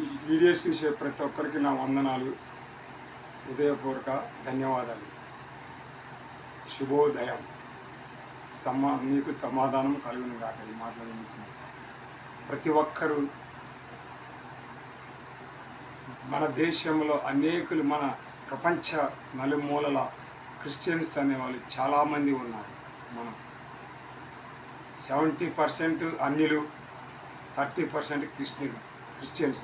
ఈ వీడియోస్ చూసే ప్రతి ఒక్కరికి నా వందనాలు, హృదయపూర్వక ధన్యవాదాలు. శుభోదయం. మీకు సమాధానం కలుగును గాక. ఈ మాట్లాడుతుంది ప్రతి ఒక్కరూ మన దేశంలో అనేకులు, మన ప్రపంచ నలుమూలల క్రిస్టియన్స్ అనేవాళ్ళు చాలామంది ఉన్నారు. మనం 70% అన్యులు, 30% క్రిస్టియన్స్.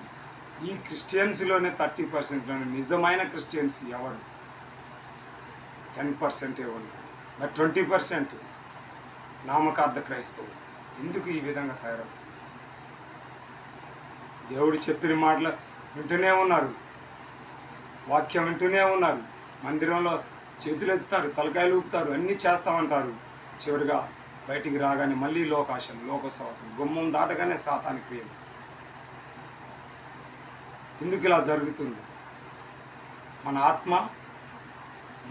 ఈ క్రిస్టియన్స్లోనే 30%లోనే నిజమైన క్రిస్టియన్స్ ఎవరు? 10% ఉన్నారు. మరి 20% నామకార్థ క్రైస్తవులు. ఎందుకు ఈ విధంగా తయారవుతుంది? దేవుడు చెప్పిన మాటలు వింటూనే ఉన్నారు, వాక్యం వింటూనే ఉన్నారు, మందిరంలో చేతులు ఎత్తుతారు, తలకాయలు ఊపుతారు, అన్నీ చేస్తామంటారు. చివరిగా బయటికి రాగానే మళ్ళీ లోకాశలు, లోకోత్సవాసం, గుమ్మం దాటగానే సాతాని క్రియలు. ఎందుకు ఇలా జరుగుతుంది? మన ఆత్మ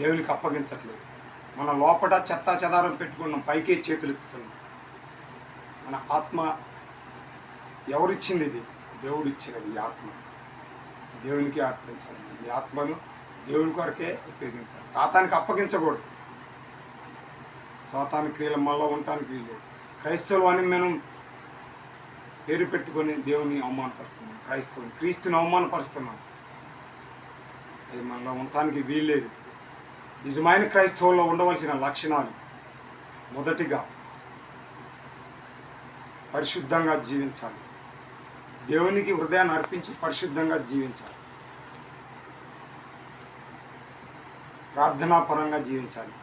దేవునికి అప్పగించట్లేదు. మన లోపల చెత్తా చెదారం పెట్టుకున్నాం, పైకే చేతులు ఎత్తుతున్నాం. మన ఆత్మ ఎవరిచ్చింది? ఇది దేవుడు ఇచ్చినది. ఈ ఆత్మ దేవునికి అర్పించాలి. ఈ ఆత్మను దేవుడి కొరకే ఉపయోగించాలి. సాతానికి అప్పగించకూడదు. సాతాని క్రియలు మళ్ళీ ఉండటానికి వీలేదు. క్రైస్తవులు అని మనం పేరు పెట్టుకొని దేవుని అవమానపరుస్తున్నాం. క్రీస్తుని అవమానపరుస్తున్నాం. అది మనలో ఉండటానికి వీల్లేదు. నిజమైన క్రైస్తవుల్లో ఉండవలసిన లక్షణాలు: మొదటిగా పరిశుద్ధంగా జీవించాలి. దేవునికి హృదయాన్ని అర్పించి పరిశుద్ధంగా జీవించాలి. ప్రార్థనాపరంగా జీవించాలి.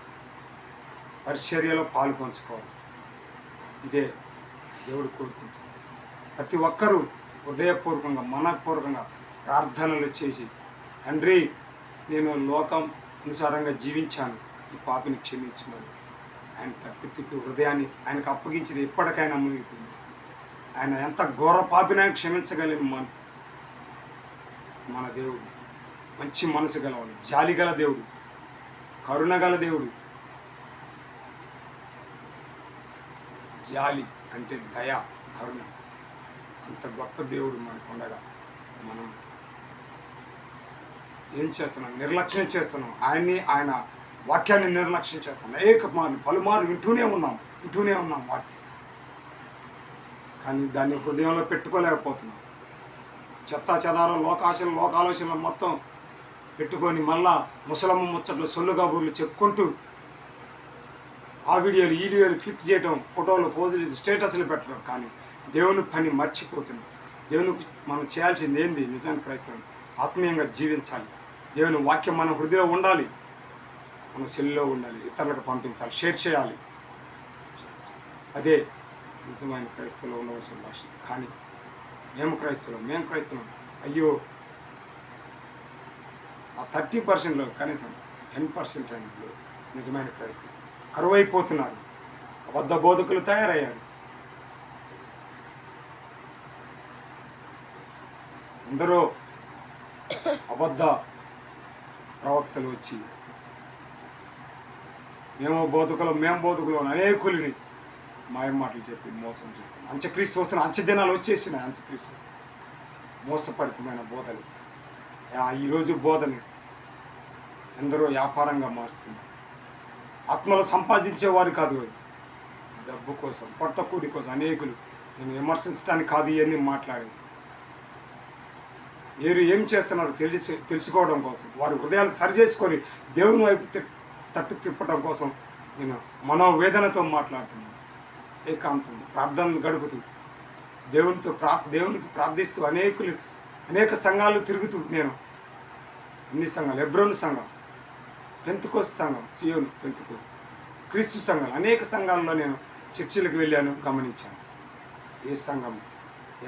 పరిచర్యలో పాలు పంచుకోవాలి. ఇదే దేవుడు కోరుకుంటాడు. ప్రతి ఒక్కరూ హృదయపూర్వకంగా, మనపూర్వకంగా ప్రార్థనలు చేసి, తండ్రి, నేను లోకం అనుసారంగా జీవించాను, ఈ పాపిని క్షమించమని ఆయన తప్పి తిప్పి హృదయాన్ని ఆయనకు అప్పగించేది ఎప్పటికైనా మునిగిపోయింది. ఆయన ఎంత ఘోర పాపినైనా క్షమించగలిగిన మన దేవుడు మంచి మనసు గలవాడు, జాలి గల దేవుడు, కరుణ గల దేవుడు. జాలి అంటే దయ, కరుణ. అంత గొప్ప దేవుడు మనకుండగా మనం ఏం చేస్తున్నాం? నిర్లక్ష్యం చేస్తున్నాం. ఆయన వాక్యాన్ని నిర్లక్ష్యం చేస్తున్నాం. అనేక మార్లు, పలుమార్లు వింటూనే ఉన్నాం వాక్యం. కానీ దాన్ని హృదయంలో పెట్టుకోలేకపోతున్నాం. చెత్తా చెదారం, లోకాలోచనలు మొత్తం పెట్టుకొని మళ్ళా ముసలమ్మ ముచ్చట్లు, సొల్లు కబుర్లు చెప్పుకుంటూ ఆ వీడియోలు, ఈ వీడియోలు క్లిక్ చేయడం, ఫోటోలు, పోజులు, స్టేటస్లు పెట్టడం. కానీ దేవుని పని మర్చిపోతున్నాం. దేవునికి మనం చేయాల్సింది ఏంది? నిజానికి క్రైస్తవులు ఆత్మీయంగా జీవించాలి. దేవుని వాక్యం మన హృదయంలో ఉండాలి, మన సెల్లో ఉండాలి, ఇతరులకు పంపించాలి, షేర్ చేయాలి. అదే నిజమైన క్రైస్తవులో ఉండవలసిన లక్ష్యం. కానీ మేము క్రైస్తవులం అయ్యో, ఆ 30%లో కనీసం 10% అయిన నిజమైన క్రైస్తవులు కరువైపోతున్నారు. అబద్ధ బోధకులు తయారయ్యారు. అందరూ అబద్ధ ప్రవక్తలు వచ్చి మేము బోధకులు అనేకులని మాయ మాటలు చెప్పి మోసం చేస్తున్నాం. అంత్యక్రీస్తు వస్తున్న అంత్యదినాలు వచ్చేసినాయి. అంత్యక్రీస్తు మోసపరితమైన బోధలు. ఈరోజు బోధని ఎందరో వ్యాపారంగా మారుస్తున్నారు. ఆత్మలు సంపాదించేవారు కాదు, డబ్బు కోసం, పొట్టకూడి కోసం. అనేకులు, నేను విమర్శించడానికి కాదు ఇవన్నీ మాట్లాడేది. ఏం చేస్తున్నారో తెలుసుకోవడం కోసం, వారి హృదయాలు సరిచేసుకొని దేవుని వైపు తట్టు తిప్పడం కోసం నేను మనోవేదనతో మాట్లాడుతున్నాను. ఏకాంతం ప్రార్థనలు గడుపుతూ దేవునికి ప్రార్థిస్తూ అనేక సంఘాలు తిరుగుతూ, నేను అన్ని సంఘాలు, హెబ్రోను సంఘం, పెంతెకోస్తు సంఘం, సియోను పెంతెకోస్తు, క్రీస్తు సంఘాలు, అనేక సంఘాల్లో నేను చర్చిలకు వెళ్ళాను, గమనించాను. ఏ సంఘం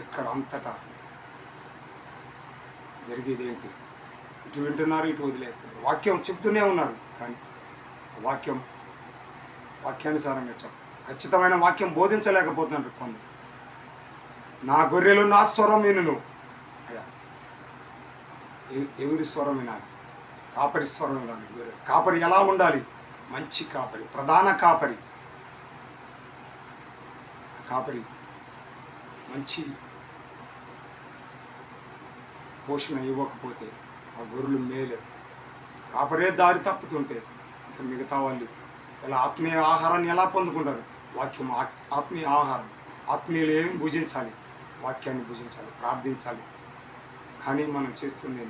ఎక్కడ అంతటా జరిగేది ఏంటి? ఇటు వింటున్నారు, ఇటు వదిలేస్తున్నారు. వాక్యం చెప్తూనే ఉన్నారు, కానీ వాక్యానుసారంగా ఖచ్చితమైన వాక్యం బోధించలేకపోతున్నారు కొందరు. నా గొర్రెలు నా స్వరం వినును. అయ్యా, ఎవరి స్వరం వినాలి? కాపరి స్వరం వినాలి. గొర్రె కాపరి ఎలా ఉండాలి? మంచి కాపరి, ప్రధాన కాపరి. మంచి పోషణ ఇవ్వకపోతే ఆ గొర్రెలు మేలేవు. కాపరే దారి తప్పుతుంటే ఇక మిగతా వాళ్ళు ఇలా ఆత్మీయ ఆహారాన్ని ఎలా పొందుకుంటారు? వాక్యం ఆత్మీయ ఆహారం. ఆత్మీయులు ఏమి భుజించాలి? వాక్యాన్ని భుజించాలి, ప్రార్థించాలి. కానీ మనం చేస్తుంది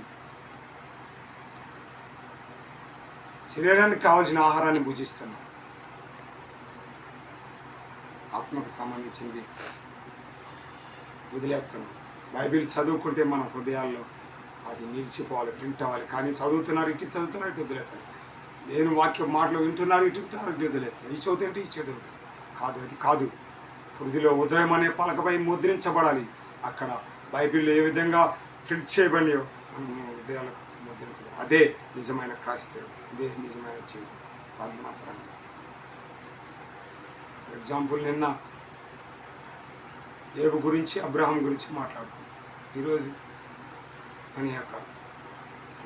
శరీరానికి కావాల్సిన ఆహారాన్ని భుజిస్తున్నాం. ఆత్మకు సంబంధించింది వదిలేస్తున్నాం. బైబిల్ చదువుకుంటే మన హృదయాల్లో అది నిలిచిపోవాలి, ప్రింట్ అవ్వాలి. కానీ చదువుతున్నారు, ఇటు చదువుతున్నారు, ఇటు వదిలేస్తారు. నేను వాక్యం మాటలు వింటున్నారు, ఇటు వింటున్నారు, ఇటు వదిలేస్తాను. ఈ చదువుతుంటే ఈ చదువు కాదు, అది కాదు. హృదయలో ఉదయం అనే పలకపై ముద్రించబడాలి. అక్కడ బైబిల్లో ఏ విధంగా ప్రింట్ చేయబడియో మనం హృదయాలకు ముద్రించబడాలి. అదే నిజమైన క్రైస్తవం, ఇదే నిజమైన జీవితం ప్రార్థనాపరంగా. ఫర్ ఎగ్జాంపుల్, నిన్న ఏబు గురించి, అబ్రహాం గురించి మాట్లాడుకున్నాం. ఈరోజు మన యొక్క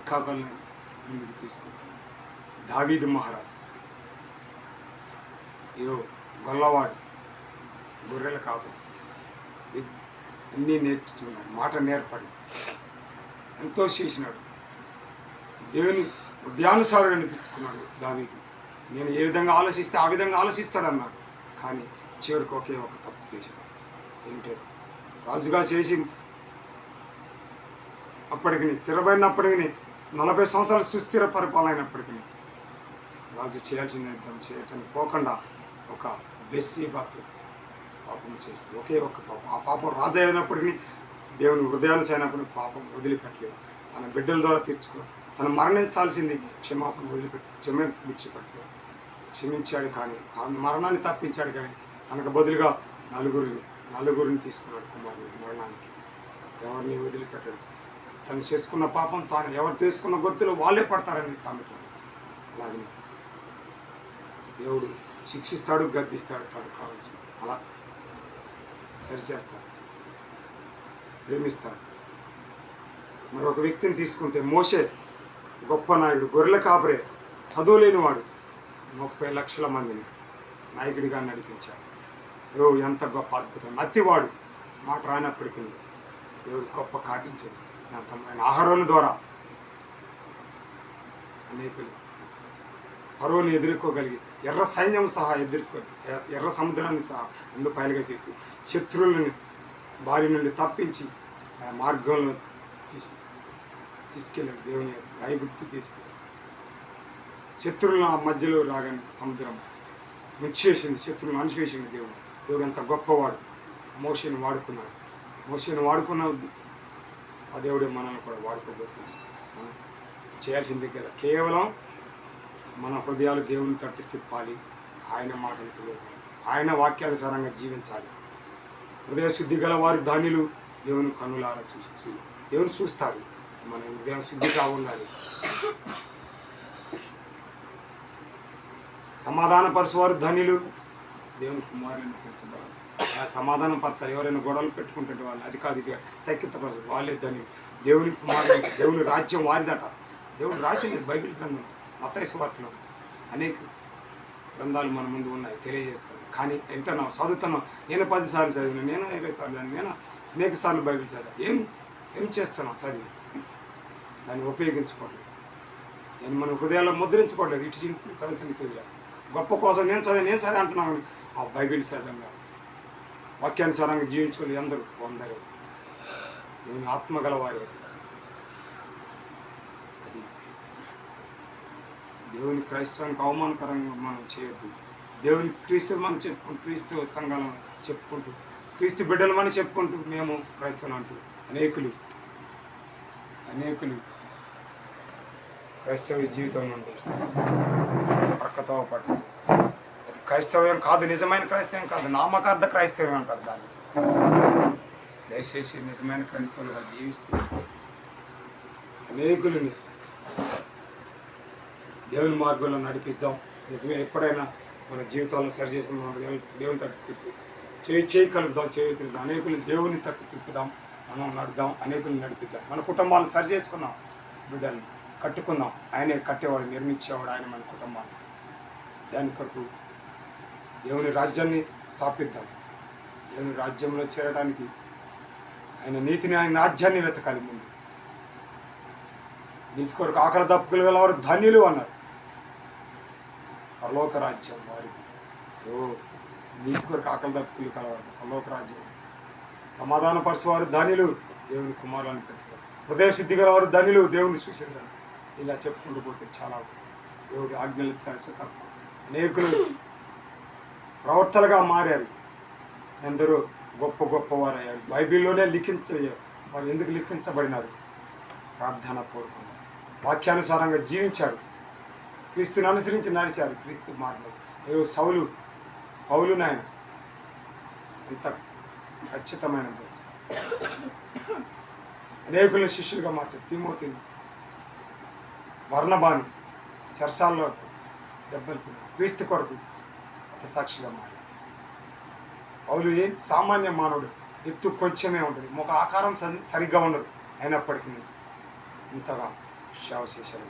కాకల్ని ముందుకు తీసుకుంటాం. దావీదు మహారాజు గొల్లవాడు, గొర్రెల కాపు, అన్నీ నేర్చుకున్నాడు, మాట నేర్పడి ఎంతో చేసినాడు. దేవుని హృదయానుసారం అనిపించుకున్నాడు దావీదు. నేను ఏ విధంగా ఆలోచిస్తే ఆ విధంగా ఆలోచిస్తాడు అన్నాడు. కానీ చివరికి ఒకే ఒక తప్పు చేశాడు. ఏంటంటే రాజుగా చేసి అప్పటికి స్థిరపడినప్పటికీ 40 సంవత్సరాలు సుస్థిర పరిపాలన అయినప్పటికీ రాజు చేయాల్సిన యుద్ధం చేయటానికి పోకుండా ఒక బెస్సీబాతు పాపం చేసింది. ఒకే ఒక్క పాపం. ఆ పాపం రాజు అయినప్పటికీ దేవుని హృదయానుసైనప్పుడు పాపం వదిలిపెట్టలేదు. తన బిడ్డల ద్వారా తీర్చుకున్నాడు. తను మరణించాల్సింది క్షమాపణ విడిచిపెడితే క్షమించాడు. కానీ ఆ మరణాన్ని తప్పించాడు. కానీ తనకు బదులుగా నలుగురిని తీసుకున్నాడు కుమారుని మరణానికి. ఎవరిని వదిలిపెట్టాడు. తను చేసుకున్న పాపం తాను ఎవరు తీసుకున్న గుర్తులు వాళ్ళే పడతారని సామెత. అలాగే దేవుడు శిక్షిస్తాడు, గద్దిస్తాడు, తను కావాల్సి అలా సరిచేస్తాడు, ప్రేమిస్తాడు. మరొక వ్యక్తిని తీసుకుంటే మోషే గొప్ప నాయుడు, గొర్రెల కాపరే, చదువు లేనివాడు, 30 లక్షల మందిని నాయకుడిగా నడిపించాడు. ఎంత గొప్ప అద్భుతం. నత్తివాడు, మాట రానప్పటికీ దేవుడు గొప్ప కాటించాడు. తమైన ఆహారం ద్వారా అనేకులు ఫరోని ఎదుర్కోగలిగి ఎర్ర సైన్యం సహా ఎర్ర సముద్రాన్ని సహా 2 పాయలుగా చేసి శత్రువులని బారి నుండి తప్పించి ఆ మార్గంలో తీసుకెళ్ళాడు. దేవుని ఐగుప్తు తీసుకెళ్ళి శత్రువులను ఆ మధ్యలో రాగానే సముద్రం ముంచేసింది, శత్రువులను అణిచివేసింది. దేవుడు ఎంత గొప్పవాడు. మోషేని వాడుకున్నాడు. మోషేని వాడుకున్న ఆ దేవుడు మనల్ని కూడా వాడుకోబోతుంది. చేయాల్సింది కదా కేవలం మన హృదయాలు దేవుని తట్టు తిప్పాలి. ఆయన మాటలకు లోపలి, ఆయన వాక్యానుసారంగా జీవించాలి. హృదయ శుద్ధి గల వారి ధన్యులు, దేవుని కన్నులారా దేవుని చూస్తారు. మన హృదయం శుద్ధిగా ఉండాలి. సమాధానపరచువారు ధన్యులు, దేవుని కుమారులను పెంచబడాలి. సమాధానం పరచాలి. ఎవరైనా గొడవలు పెట్టుకుంటే వాళ్ళు అది కాదు ఇది సైక్యతపరచాలి, వాళ్ళే ధన్యులు. దేవుని కుమారులు, దేవుని రాజ్యం వారిదట. దేవుడు రాసింది బైబిల్ గ్రంథం, మత్తయి సువార్తలో అనేక గ్రంథాలు మన ముందు ఉన్నాయి, తెలియజేస్తాను. కానీ వింటున్నాం, చదువుతున్నాం. నేను 10 సార్లు చదివినా, నేను 20 సార్లు చదివాను, నేను అనేక సార్లు బైబిల్ చదివాను. ఏం చేస్తున్నాం? చదివి దాన్ని ఉపయోగించుకోవట్లేదు. నేను మన హృదయాల్లో ముద్రించుకోవట్లేదు. ఇటు చదువుతున్న తెలియదు. గొప్ప కోసం నేను చదివి అంటున్నామని ఆ బైబిల్ సైతంగా వాక్యానుసారంగా జీవించుకొని అందరూ అందరూ నేను ఆత్మగల వారి అది దేవుని క్రైస్తవానికి అవమానకరంగా మనం చేయొద్దు. దేవుని క్రీస్తు మనం చెప్పుకుంటూ, క్రీస్తు సంఘాలను చెప్పుకుంటూ, క్రీస్తు బిడ్డలమని చెప్పుకుంటూ మేము క్రైస్తవులు అంటూ అనేకులు క్రైస్తవ జీవితం నుండి ప్రక్కతో పడుతుంది. అది క్రైస్తవ్యం కాదు, నిజమైన క్రైస్తవం కాదు, నామకార్థ క్రైస్తవం అంటారు దాన్ని. దయచేసి నిజమైన క్రైస్తవులుగా జీవిస్తూ అనేకులని దేవుని మార్గంలో నడిపిస్తాం. నిజమే, ఎప్పుడైనా మన జీవితాలను సరి చేసుకుని మన దేవుని తట్టు తిప్పి చేయి కలుపుదాం, తిప్పుదాం. అనేకులు దేవుని తట్టు తిప్పుదాం, మనం నడుద్దాం, అనేకులు నడిపిద్దాం. మన కుటుంబాలను సరి చేసుకున్నాం, బిడ్డలు కట్టుకుందాం. ఆయనే కట్టేవాడు, నిర్మించేవాడు ఆయన మన కుటుంబాన్ని. దాని కొరకు దేవుని రాజ్యాన్ని స్థాపిద్దాం. దేవుని రాజ్యంలో చేరడానికి ఆయన నీతిని, ఆయన రాజ్యాన్ని వెతకాలి. ముందు నీతి కొరకు ఆకలి దప్పులు గలవారు ధన్యులు అన్నారు. పరలోక రాజ్యం వారికి. నీతి కొరకు ఆకలి దప్పులు కలవారు పరలోక రాజ్యం. సమాధాన పరిచేవారు ధన్యులు, దేవుని కుమారులను పెంచుతారు. హృదయ శుద్ధి గలవారు ధన్యులు, దేవుని చూసేదారు. ఇలా చెప్పుకుంటూ పోతే చాలా దేవుడి ఆజ్ఞలు తప్ప అనేకులు ప్రవర్తలుగా మారారు. ఎందరో గొప్ప గొప్పవారు అయ్యారు. బైబిల్లోనే వారు ఎందుకు లిఖించబడినారు? ప్రార్థన పూర్వకంగా వాక్యానుసారంగా జీవించారు, క్రీస్తుని అనుసరించి నడిచారు. క్రీస్తు మార్గం పౌలు నాయన ఎంత ఖచ్చితమైన అనేకులను శిష్యులుగా మార్చారు. తిమోతిని, వర్ణబాను చెరసాల్లో దెబ్బలు తిన్నారు, క్రీస్తు కొరకు అంత సాక్షిగా మారారు. పౌలు సామాన్య మానవుడు, ఎత్తు కొంచెమే ఉంటుంది, ముఖ ఆకారం సరిగ్గా ఉండదు, అయినప్పటికీ ఇంతగా సేవ చేశారు.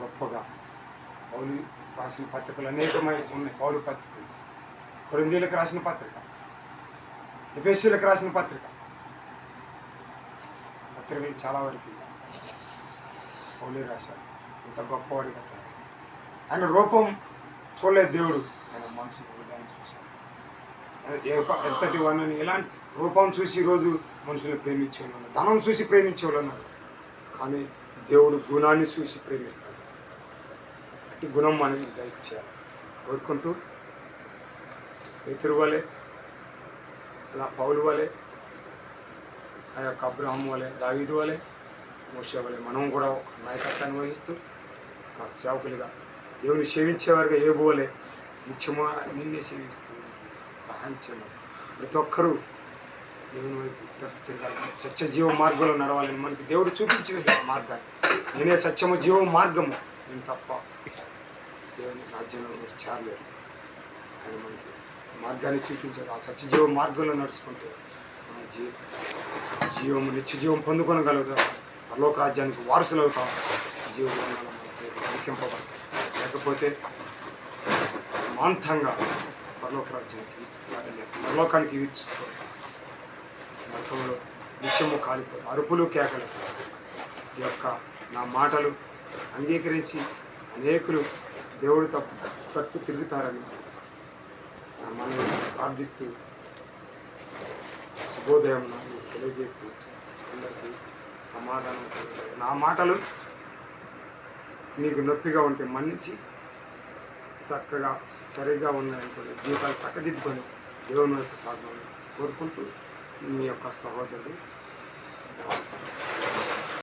గొప్పగా పౌలు రాసిన పత్రికలు అనేకమై ఉన్నాయి. పౌలు పత్రికలు, కొరింథీయులకు రాసిన పత్రిక, ఎఫెసీయులకు రాసిన పత్రికలు చాలా వరకు పౌలే రాశారు. ఇంత గొప్పవాడిగా ఆయన రూపం చూడలేదు దేవుడు, ఆయన మనసు హృదయాన్ని చూశాడు. ఎంతటి వాడిని ఎలాంటి రూపం చూసి ఈరోజు మనుషులు ప్రేమించే వాళ్ళు ఉన్నారు, ధనం చూసి ప్రేమించే వాళ్ళు ఉన్నారు. కానీ దేవుడు గుణాన్ని చూసి ప్రేమిస్తాడు. అట్టి గుణం మనకి దయచేయాలి కోరుకుంటూ, పేతురు వలె, అలా పౌలు వలె, ఆ యొక్క అబ్రహాము వలె, దావీదు వలె, మోషే వలె మనం కూడా ఒక నాయకత్వాన్ని వహిస్తూ ఆ సేవకులుగా దేవుని సేవించేవారుగా యోబు వలె నిత్యము నిన్నే సేవిస్తూ సహాయం చేయాలి. ప్రతి ఒక్కరూ దేవుని వైపు తట్టు తిరగాలి, సత్య జీవ మార్గంలో నడవాలని మనకి దేవుడు చూపించి మార్గాన్ని. నేనే సత్యము జీవ మార్గము, నేను తప్ప దేవుని రాజ్యంలో మీరు చేరలేరు. ఆయన మనకి మార్గాన్ని చూపించారు. ఆ సత్య జీవ మార్గంలో నడుచుకుంటే మన జీవము నిత్య జీవం పొందుకొనగలుగుతాం, పరలోక రాజ్యానికి వారసులు అవుతాం. జీవనంలో మనకి లిఖింపబడతాం. లేకపోతే మాంతంగా పరలోకానికి వీడ్చుకోవాలి. నరకంలో నిత్యము కాలిపోతాం, అరుపులు కేకలు. ఈ యొక్క నా మాటలు అంగీకరించి అనేకులు దేవుడు తట్టు తిరుగుతారని మనం ప్రార్థిస్తూ శుభోదయం తెలియజేస్తూ అందరికీ సమాధానం కలుగుతాయి. నా మాటలు నీకు నొప్పిగా ఉంటే మన్నించి చక్కగా సరిగా ఉన్నాయనుకోండి, జీవితాలు చక్కదిద్దుకొని దేవుని వైపు సాగమని కోరుకుంటూ మీ యొక్క సహోదరుడు